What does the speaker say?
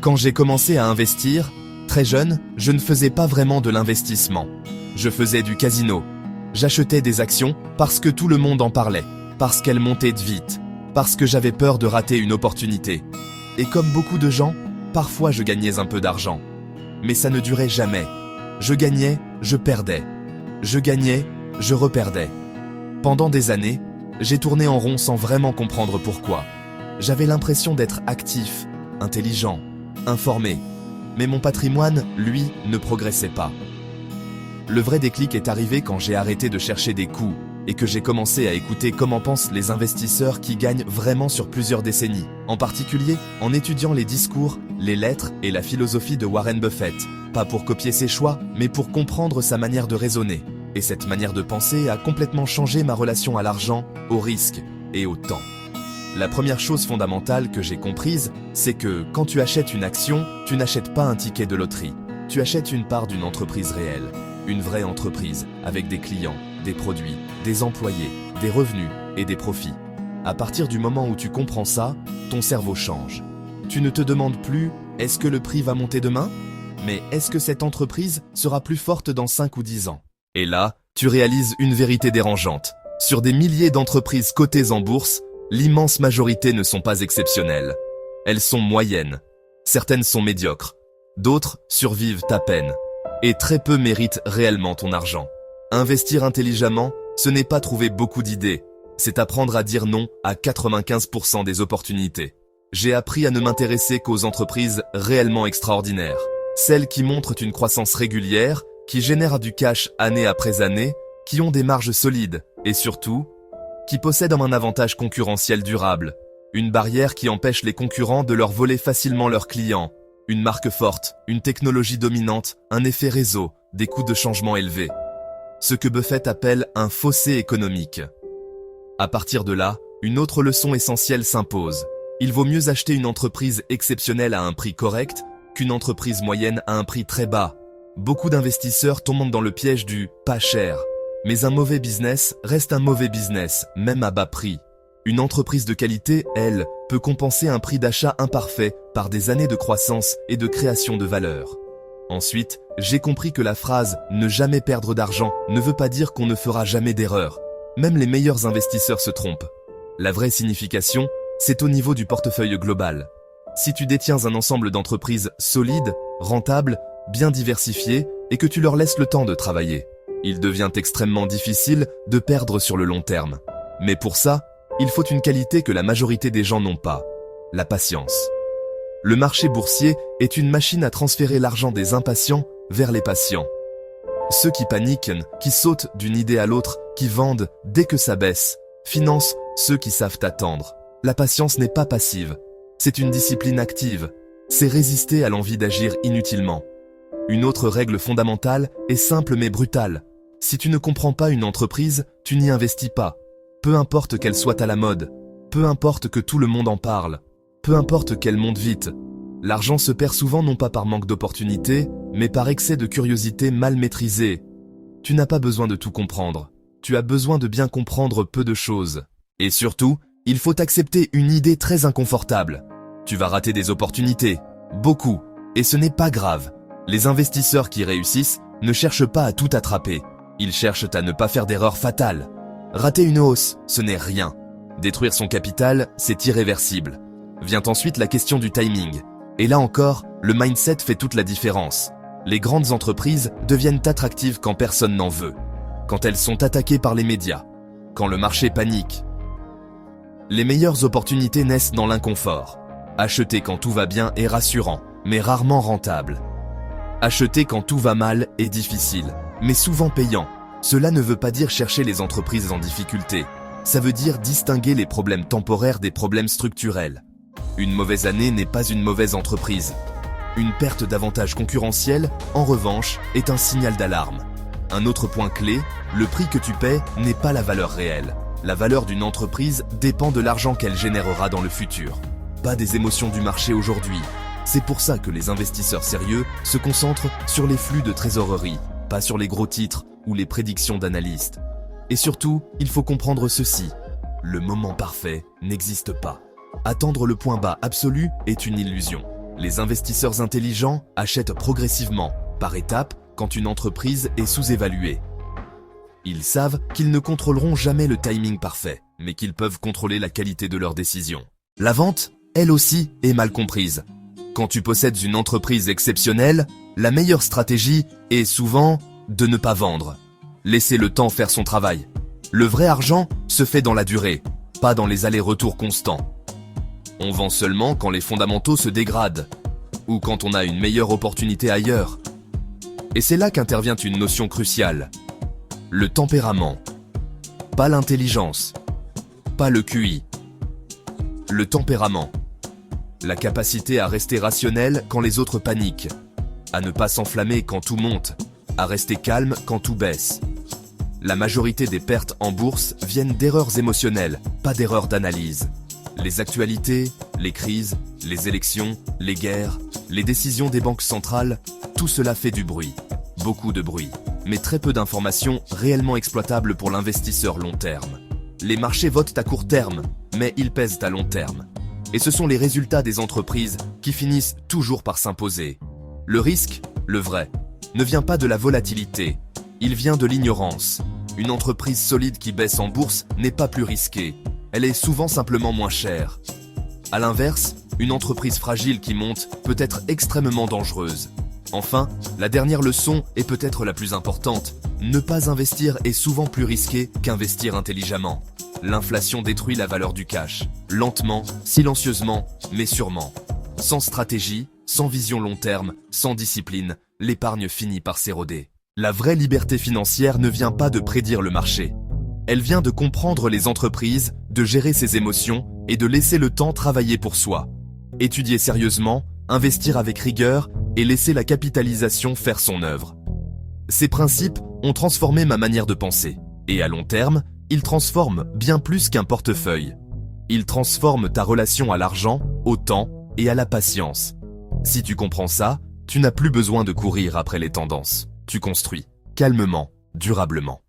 Quand j'ai commencé à investir, très jeune, je ne faisais pas vraiment de l'investissement. Je faisais du casino. J'achetais des actions parce que tout le monde en parlait, parce qu'elles montaient vite, parce que j'avais peur de rater une opportunité. Et comme beaucoup de gens, parfois je gagnais un peu d'argent. Mais ça ne durait jamais. Je gagnais, je perdais. Je gagnais, je reperdais. Pendant des années, j'ai tourné en rond sans vraiment comprendre pourquoi. J'avais l'impression d'être actif, intelligent, informé. Mais mon patrimoine, lui, ne progressait pas. Le vrai déclic est arrivé quand j'ai arrêté de chercher des coups et que j'ai commencé à écouter comment pensent les investisseurs qui gagnent vraiment sur plusieurs décennies, en particulier en étudiant les discours, les lettres et la philosophie de Warren Buffett, pas pour copier ses choix, mais pour comprendre sa manière de raisonner. Et cette manière de penser a complètement changé ma relation à l'argent, au risque et au temps. La première chose fondamentale que j'ai comprise, c'est que quand tu achètes une action, tu n'achètes pas un ticket de loterie. Tu achètes une part d'une entreprise réelle, une vraie entreprise, avec des clients, des produits, des employés, des revenus et des profits. À partir du moment où tu comprends ça, ton cerveau change. Tu ne te demandes plus « est-ce que le prix va monter demain ?» mais « est-ce que cette entreprise sera plus forte dans 5 ou 10 ans ?» Et là, tu réalises une vérité dérangeante. Sur des milliers d'entreprises cotées en bourse, l'immense majorité ne sont pas exceptionnelles. Elles sont moyennes. Certaines sont médiocres. D'autres survivent à peine. Et très peu méritent réellement ton argent. Investir intelligemment, ce n'est pas trouver beaucoup d'idées. C'est apprendre à dire non à 95% des opportunités. J'ai appris à ne m'intéresser qu'aux entreprises réellement extraordinaires. Celles qui montrent une croissance régulière, qui génèrent du cash année après année, qui ont des marges solides et surtout, qui possèdent un avantage concurrentiel durable, une barrière qui empêche les concurrents de leur voler facilement leurs clients, une marque forte, une technologie dominante, un effet réseau, des coûts de changement élevés. Ce que Buffett appelle un fossé économique. À partir de là, une autre leçon essentielle s'impose. Il vaut mieux acheter une entreprise exceptionnelle à un prix correct qu'une entreprise moyenne à un prix très bas. Beaucoup d'investisseurs tombent dans le piège du « pas cher ». Mais un mauvais business reste un mauvais business, même à bas prix. Une entreprise de qualité, elle, peut compenser un prix d'achat imparfait par des années de croissance et de création de valeur. Ensuite, j'ai compris que la phrase « ne jamais perdre d'argent » ne veut pas dire qu'on ne fera jamais d'erreur. Même les meilleurs investisseurs se trompent. La vraie signification, c'est au niveau du portefeuille global. Si tu détiens un ensemble d'entreprises solides, rentables, bien diversifiées et que tu leur laisses le temps de travailler, il devient extrêmement difficile de perdre sur le long terme. Mais pour ça, il faut une qualité que la majorité des gens n'ont pas, la patience. Le marché boursier est une machine à transférer l'argent des impatients vers les patients. Ceux qui paniquent, qui sautent d'une idée à l'autre, qui vendent dès que ça baisse, financent ceux qui savent attendre. La patience n'est pas passive, c'est une discipline active, c'est résister à l'envie d'agir inutilement. Une autre règle fondamentale est simple mais brutale. Si tu ne comprends pas une entreprise, tu n'y investis pas. Peu importe qu'elle soit à la mode, peu importe que tout le monde en parle, peu importe qu'elle monte vite. L'argent se perd souvent non pas par manque d'opportunité, mais par excès de curiosité mal maîtrisée. Tu n'as pas besoin de tout comprendre. Tu as besoin de bien comprendre peu de choses. Et surtout, il faut accepter une idée très inconfortable. Tu vas rater des opportunités, beaucoup, et ce n'est pas grave. Les investisseurs qui réussissent ne cherchent pas à tout attraper. Ils cherchent à ne pas faire d'erreurs fatales. Rater une hausse, ce n'est rien. Détruire son capital, c'est irréversible. Vient ensuite la question du timing. Et là encore, le mindset fait toute la différence. Les grandes entreprises deviennent attractives quand personne n'en veut. Quand elles sont attaquées par les médias. Quand le marché panique. Les meilleures opportunités naissent dans l'inconfort. Acheter quand tout va bien est rassurant, mais rarement rentable. Acheter quand tout va mal est difficile, mais souvent payant. Cela ne veut pas dire chercher les entreprises en difficulté. Ça veut dire distinguer les problèmes temporaires des problèmes structurels. Une mauvaise année n'est pas une mauvaise entreprise. Une perte d'avantage concurrentiel, en revanche, est un signal d'alarme. Un autre point clé, le prix que tu paies n'est pas la valeur réelle. La valeur d'une entreprise dépend de l'argent qu'elle générera dans le futur. Pas des émotions du marché aujourd'hui. C'est pour ça que les investisseurs sérieux se concentrent sur les flux de trésorerie, pas sur les gros titres ou les prédictions d'analystes. Et surtout, il faut comprendre ceci. Le moment parfait n'existe pas. Attendre le point bas absolu est une illusion. Les investisseurs intelligents achètent progressivement, par étapes, quand une entreprise est sous-évaluée. Ils savent qu'ils ne contrôleront jamais le timing parfait, mais qu'ils peuvent contrôler la qualité de leurs décisions. La vente, elle aussi, est mal comprise. Quand tu possèdes une entreprise exceptionnelle, la meilleure stratégie est souvent de ne pas vendre. Laisser le temps faire son travail. Le vrai argent se fait dans la durée, pas dans les allers-retours constants. On vend seulement quand les fondamentaux se dégradent, ou quand on a une meilleure opportunité ailleurs. Et c'est là qu'intervient une notion cruciale. Le tempérament. Pas l'intelligence. Pas le QI. Le tempérament. La capacité à rester rationnel quand les autres paniquent. À ne pas s'enflammer quand tout monte. À rester calme quand tout baisse. La majorité des pertes en bourse viennent d'erreurs émotionnelles, pas d'erreurs d'analyse. Les actualités, les crises, les élections, les guerres, les décisions des banques centrales, tout cela fait du bruit. Beaucoup de bruit, mais très peu d'informations réellement exploitables pour l'investisseur long terme. Les marchés votent à court terme, mais ils pèsent à long terme. Et ce sont les résultats des entreprises qui finissent toujours par s'imposer. Le risque, le vrai, ne vient pas de la volatilité, il vient de l'ignorance. Une entreprise solide qui baisse en bourse n'est pas plus risquée, elle est souvent simplement moins chère. A l'inverse, une entreprise fragile qui monte peut être extrêmement dangereuse. Enfin, la dernière leçon est peut-être la plus importante. Ne pas investir est souvent plus risqué qu'investir intelligemment. L'inflation détruit la valeur du cash. Lentement, silencieusement, mais sûrement. Sans stratégie, sans vision long terme, sans discipline, l'épargne finit par s'éroder. La vraie liberté financière ne vient pas de prédire le marché. Elle vient de comprendre les entreprises, de gérer ses émotions et de laisser le temps travailler pour soi. Étudier sérieusement, investir avec rigueur et laisser la capitalisation faire son œuvre. Ces principes ont transformé ma manière de penser. Et à long terme, ils transforment bien plus qu'un portefeuille. Ils transforment ta relation à l'argent, au temps et à la patience. Si tu comprends ça, tu n'as plus besoin de courir après les tendances. Tu construis, calmement, durablement.